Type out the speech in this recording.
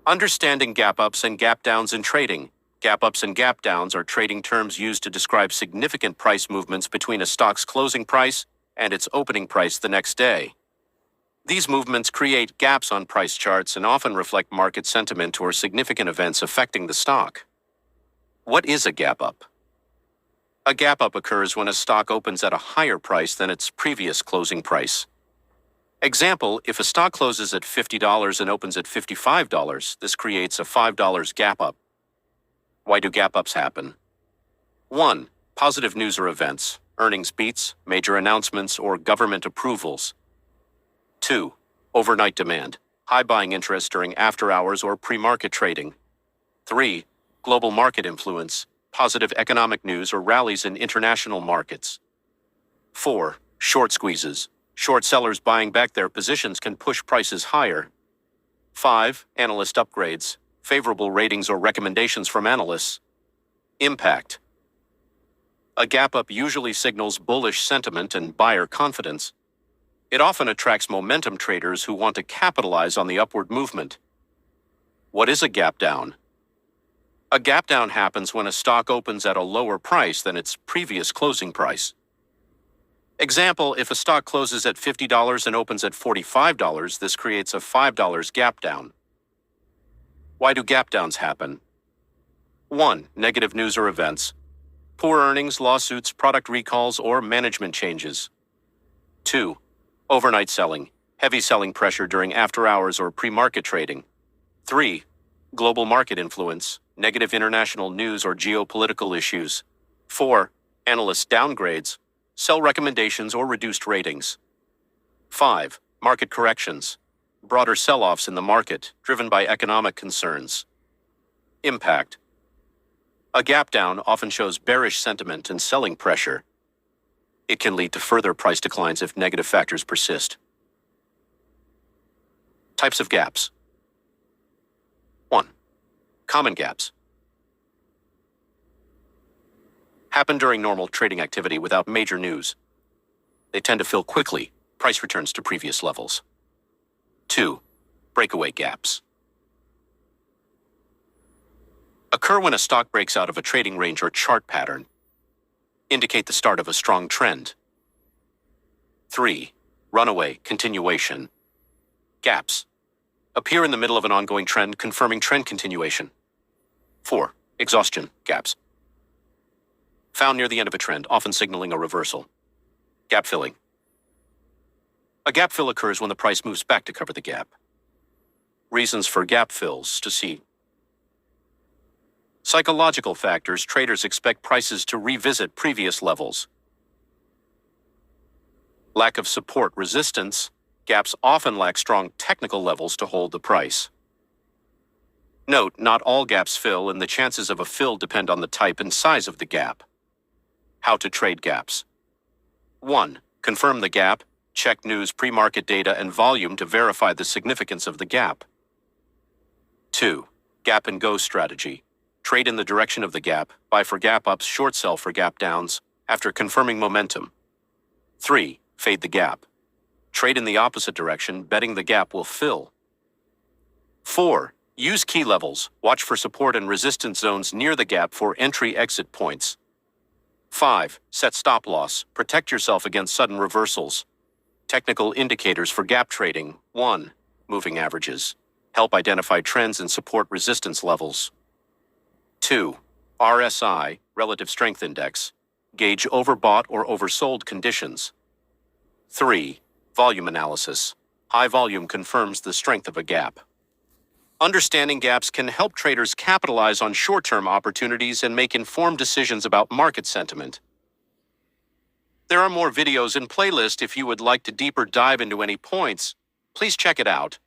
Understanding gap ups and gap downs in trading. Gap ups and gap downs are trading terms used to describe significant price movements between a stock's closing price and its opening price the next day. These movements create gaps on price charts and often reflect market sentiment or significant events affecting the stock. What is a gap up? A gap up occurs when a stock opens at a higher price than its previous closing price. Example, if a stock closes at $50 and opens at $55, this creates a $5 gap up. Why do gap ups happen? 1. Positive news or events, earnings beats, major announcements, or government approvals. 2. Overnight demand, high buying interest during after hours or pre-market trading. 3. Global market influence, positive economic news or rallies in international markets. 4. Short squeezes. Short sellers buying back their positions can push prices higher. 5. Analyst upgrades, favorable ratings or recommendations from analysts. Impact. A gap up usually signals bullish sentiment and buyer confidence. It often attracts momentum traders who want to capitalize on the upward movement. What is a gap down? A gap down happens when a stock opens at a lower price than its previous closing price. Example, if a stock closes at $50 and opens at $45, this creates a $5 gap down. Why do gap downs happen? 1. Negative news or events. Poor earnings, lawsuits, product recalls, or management changes. 2. Overnight selling. Heavy selling pressure during after hours or pre-market trading. 3. Global market influence. Negative international news or geopolitical issues. 4. Analyst downgrades. Sell recommendations or reduced ratings. 5. Market corrections. Broader sell-offs in the market, driven by economic concerns. Impact. A gap down often shows bearish sentiment and selling pressure. It can lead to further price declines if negative factors persist. Types of gaps. 1. Common gaps. Happen during normal trading activity without major news. They tend to fill quickly, price returns to previous levels. 2. Breakaway gaps. Occur when a stock breaks out of a trading range or chart pattern. Indicate the start of a strong trend. 3. Runaway continuation. Gaps. Appear in the middle of an ongoing trend, confirming trend continuation. 4. Exhaustion gaps. Found near the end of a trend, often signaling a reversal. Gap filling. A gap fill occurs when the price moves back to cover the gap. Reasons for gap fills to see. Psychological factors. Traders expect prices to revisit previous levels. Lack of support resistance. Gaps often lack strong technical levels to hold the price. Note, not all gaps fill, and the chances of a fill depend on the type and size of the gap. How to trade gaps. 1. Confirm the gap. Check news, pre-market data, and volume to verify the significance of the gap. 2. Gap and go strategy. Trade in the direction of the gap, buy for gap ups, short sell for gap downs, after confirming momentum. 3. Fade the gap. Trade in the opposite direction, betting the gap will fill. 4. Use key levels. Watch for support and resistance zones near the gap for entry-exit points. 5. Set stop loss. Protect yourself against sudden reversals. Technical indicators for gap trading. 1. Moving averages. Help identify trends and support resistance levels. 2. RSI, Relative Strength Index. Gauge overbought or oversold conditions. 3. Volume analysis. High volume confirms the strength of a gap. Understanding gaps can help traders capitalize on short-term opportunities and make informed decisions about market sentiment. There are more videos in playlist. If you would like to deeper dive into any points, please check it out.